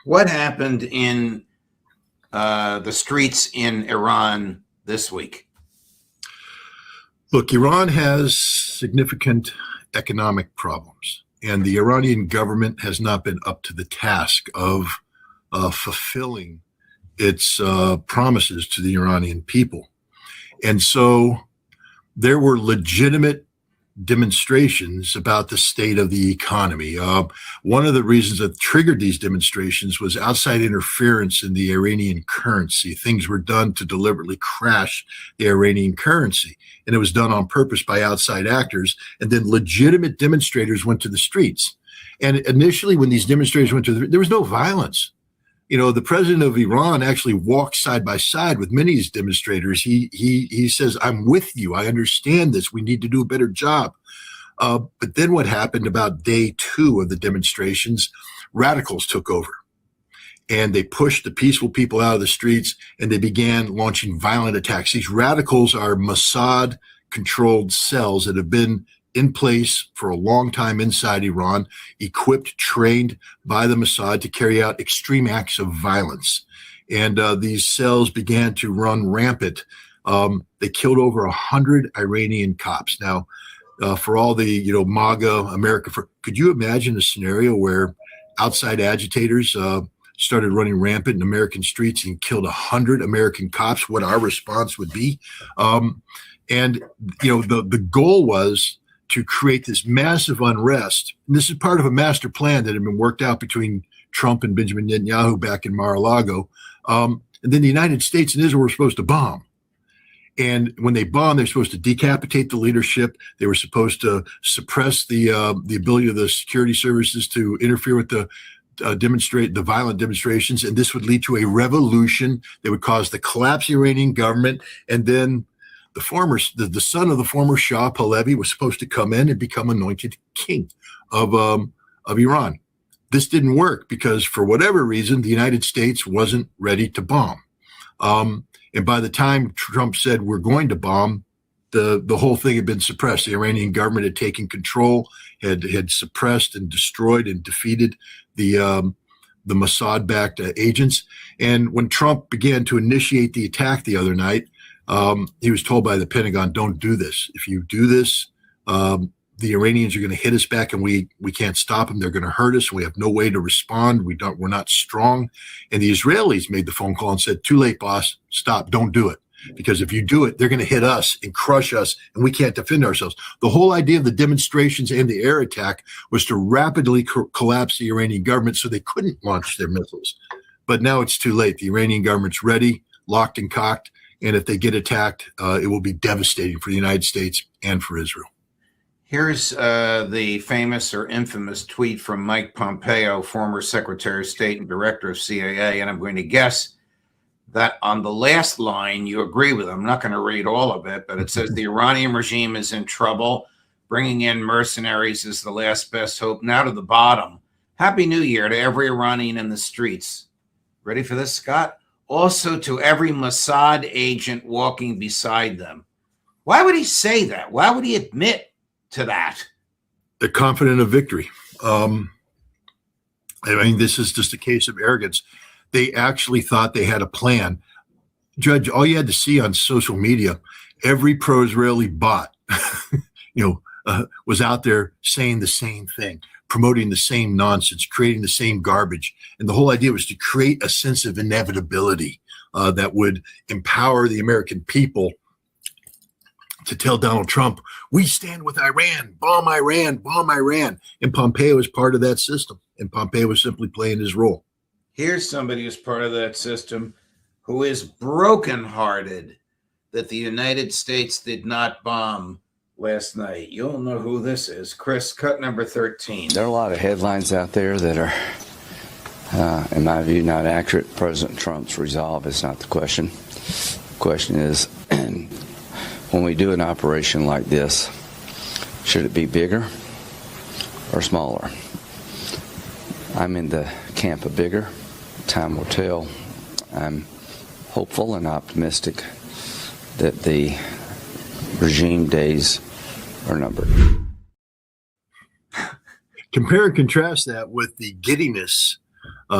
What happened in the streets in Iran this week? Look, Iran has significant economic problems, and the Iranian government has not been up to the task of fulfilling its promises to the Iranian people. And so there were legitimate demonstrations about the state of the economy. One of the reasons that triggered these demonstrations was outside interference in the Iranian currency. Things were done to deliberately crash the Iranian currency, and it was done on purpose by outside actors. And then legitimate demonstrators went to the streets. And initially, when these demonstrators went there was no violence. You know, the president of Iran actually walked side by side with many of these demonstrators. He says, "I'm with you. I understand this. We need to do a better job." But then what happened about day 2 of the demonstrations, radicals took over. And they pushed the peaceful people out of the streets, and they began launching violent attacks. These radicals are Mossad-controlled cells that have been in place for a long time inside Iran, equipped, trained by the Mossad to carry out extreme acts of violence. And these cells began to run rampant. They killed over 100 Iranian cops. Now, for all the, MAGA America, could you imagine a scenario where outside agitators started running rampant in American streets and killed 100 American cops? What our response would be? The goal was to create this massive unrest. And this is part of a master plan that had been worked out between Trump and Benjamin Netanyahu back in Mar-a-Lago. And then the United States and Israel were supposed to bomb. And when they bombed, they're supposed to decapitate the leadership. They were supposed to suppress the ability of the security services to interfere with the violent demonstrations. And this would lead to a revolution that would cause the collapse of the Iranian government. And then the son of the former Shah Pahlavi was supposed to come in and become anointed king of Iran. This didn't work because, for whatever reason, the United States wasn't ready to bomb. And by the time Trump said we're going to bomb, the whole thing had been suppressed. The Iranian government had taken control, had suppressed and destroyed and defeated the Mossad-backed agents. And when Trump began to initiate the attack the other night, he was told by the Pentagon, "Don't do this. If you do this, the Iranians are going to hit us back, and we can't stop them. They're going to hurt us. We have no way to respond. We're not strong." And the Israelis made the phone call and said, "Too late, boss. Stop. Don't do it. Because if you do it, they're going to hit us and crush us, and we can't defend ourselves." The whole idea of the demonstrations and the air attack was to rapidly collapse the Iranian government so they couldn't launch their missiles. But now it's too late. The Iranian government's ready, locked and cocked. And if they get attacked, it will be devastating for the United States and for Israel. Here's the famous or infamous tweet from Mike Pompeo, former Secretary of State and Director of CIA. And I'm going to guess that on the last line, you agree with him. I'm not going to read all of it, but it says the Iranian regime is in trouble. Bringing in mercenaries is the last best hope. Now to the bottom. Happy New Year to every Iranian in the streets. Ready for this, Scott? Also to every Mossad agent walking beside them. Why would he say that? Why would he admit to that? They're confident of victory. This is just a case of arrogance. They actually thought they had a plan. Judge, all you had to see on social media, every pro-Israeli bot, was out there saying the same thing, promoting the same nonsense, creating the same garbage. And the whole idea was to create a sense of inevitability that would empower the American people to tell Donald Trump, "We stand with Iran, bomb Iran, bomb Iran." And Pompeo is part of that system. And Pompeo was simply playing his role. Here's somebody who's part of that system who is brokenhearted that the United States did not bomb last night. You'll know who this is. Chris, cut number 13. There are a lot of headlines out there that are, in my view, not accurate. President Trump's resolve is not the question. The question is, when we do an operation like this, should it be bigger or smaller? I'm in the camp of bigger. Time will tell. I'm hopeful and optimistic that the regime days are numbered. Compare and contrast that with the giddiness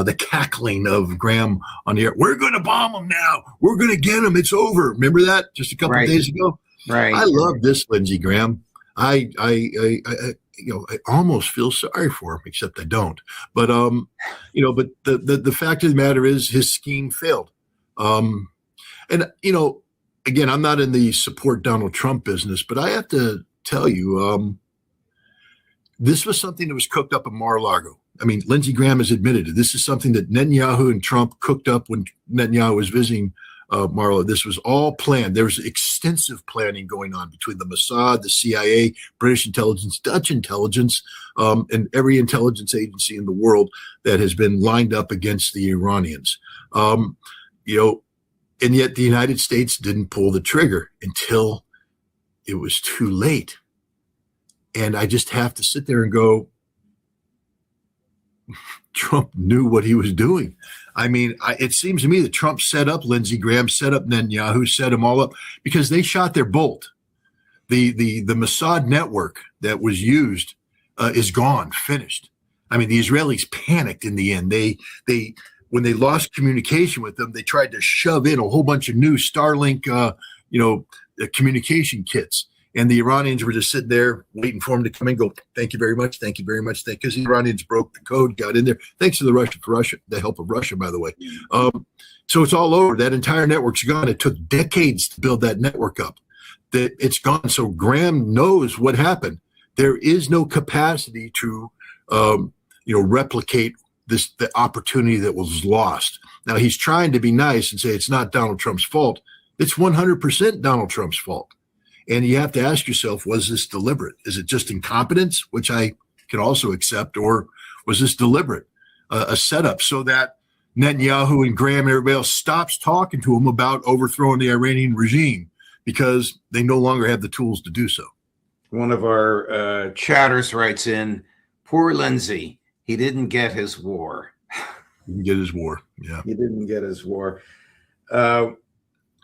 the cackling of Graham on the air. We're going to bomb them now. We're going to get them. It's over. Remember that just a couple of days ago? Right. I love this, Lindsey Graham. I almost feel sorry for him, except I don't. But but the fact of the matter is his scheme failed. And again, I'm not in the support Donald Trump business, but I have to tell you, this was something that was cooked up in Mar-a-Lago. I mean, Lindsey Graham has admitted it. This is something that Netanyahu and Trump cooked up when Netanyahu was visiting Mar-a-Lago. This was all planned. There was extensive planning going on between the Mossad, the CIA, British intelligence, Dutch intelligence, and every intelligence agency in the world that has been lined up against the Iranians. And yet the United States didn't pull the trigger until it was too late. And I just have to sit there and go, Trump knew what he was doing. I mean, it seems to me that Trump set up Lindsey Graham, set up Netanyahu, set them all up because they shot their bolt. The Mossad network that was used is gone, finished. I mean, the Israelis panicked in the end. They when they lost communication with them, they tried to shove in a whole bunch of new Starlink, communication kits. And the Iranians were just sitting there waiting for him to come in and go, thank you very much, thank you very much. Because the Iranians broke the code, got in there. Thanks to the help of Russia, by the way. So it's all over. That entire network's gone. It took decades to build that network up. That it's gone. So Graham knows what happened. There is no capacity to, replicate the opportunity that was lost. Now he's trying to be nice and say it's not Donald Trump's fault. It's 100% Donald Trump's fault. And you have to ask yourself, was this deliberate? Is it just incompetence, which I can also accept, or was this deliberate, a setup so that Netanyahu and Graham and everybody else stops talking to him about overthrowing the Iranian regime because they no longer have the tools to do so? One of our chatters writes in, poor Lindsey, he didn't get his war. He didn't get his war, yeah. He didn't get his war.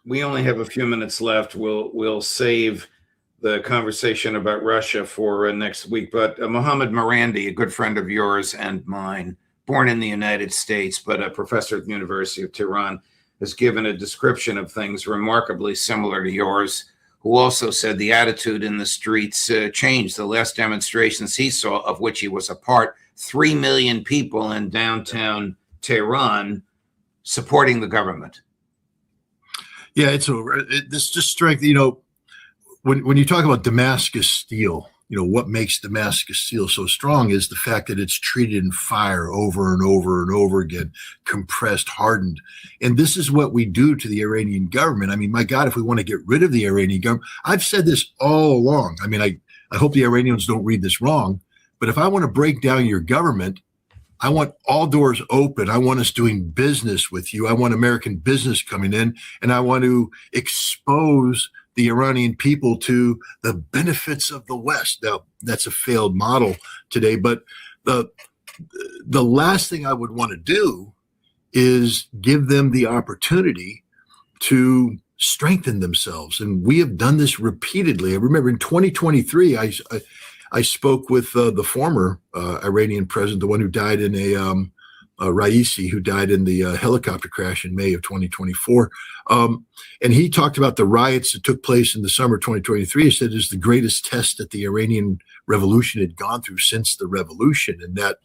We only have a few minutes left. We'll save the conversation about Russia for next week. But Mohammed Marandi, a good friend of yours and mine, born in the United States, but a professor at the University of Tehran, has given a description of things remarkably similar to yours, who also said the attitude in the streets changed. The last demonstrations he saw, of which he was a part, 3 million people in downtown Tehran supporting the government. Yeah, it's over. This just strength, when you talk about Damascus steel, what makes Damascus steel so strong is the fact that it's treated in fire over and over and over again, compressed, hardened. And this is what we do to the Iranian government. I mean, my God, if we want to get rid of the Iranian government, I've said this all along. I mean, I hope the Iranians don't read this wrong, but if I want to break down your government, I want all doors open. I want us doing business with you. I want American business coming in, and I want to expose the Iranian people to the benefits of the West. Now, that's a failed model today, but the last thing I would want to do is give them the opportunity to strengthen themselves. And we have done this repeatedly. I remember in 2023, I spoke with the former Iranian president, the one who died in Raisi, who died in the helicopter crash in May of 2024. And he talked about the riots that took place in the summer of 2023. He said it was the greatest test that the Iranian revolution had gone through since the revolution. And that,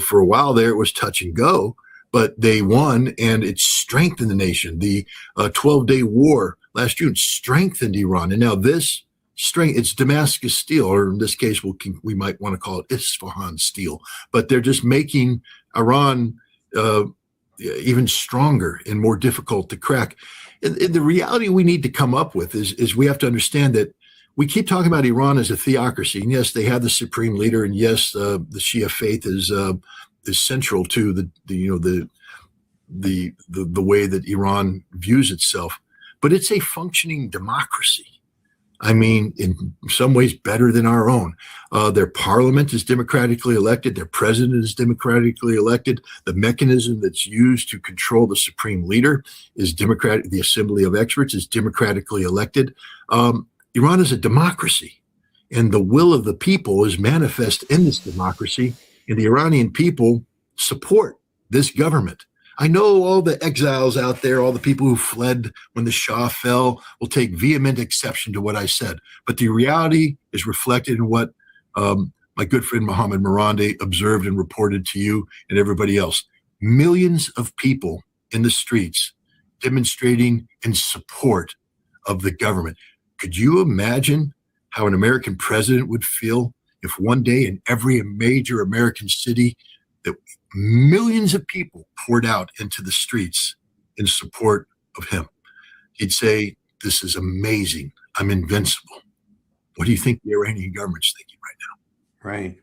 for a while there, it was touch and go, but they won and it strengthened the nation. The 12-day war last June strengthened Iran. And now this strength, it's Damascus steel, or in this case, we might want to call it Isfahan steel, but they're just making Iran even stronger and more difficult to crack. And the reality we need to come up with is we have to understand that we keep talking about Iran as a theocracy. And yes, they have the supreme leader, and yes, the Shia faith is central to the way that Iran views itself. But it's a functioning democracy. I mean, in some ways better than our own. Their parliament is democratically elected. Their president is democratically elected. The mechanism that's used to control the supreme leader is democratic. The Assembly of Experts is democratically elected. Iran is a democracy, and the will of the people is manifest in this democracy, and the Iranian people support this government. I know all the exiles out there, all the people who fled when the Shah fell, will take vehement exception to what I said. But the reality is reflected in what my good friend Mohammed Mirande observed and reported to you and everybody else. Millions of people in the streets demonstrating in support of the government. Could you imagine how an American president would feel if one day in every major American city that millions of people poured out into the streets in support of him? He'd say, this is amazing. I'm invincible. What do you think the Iranian government's thinking right now? Right.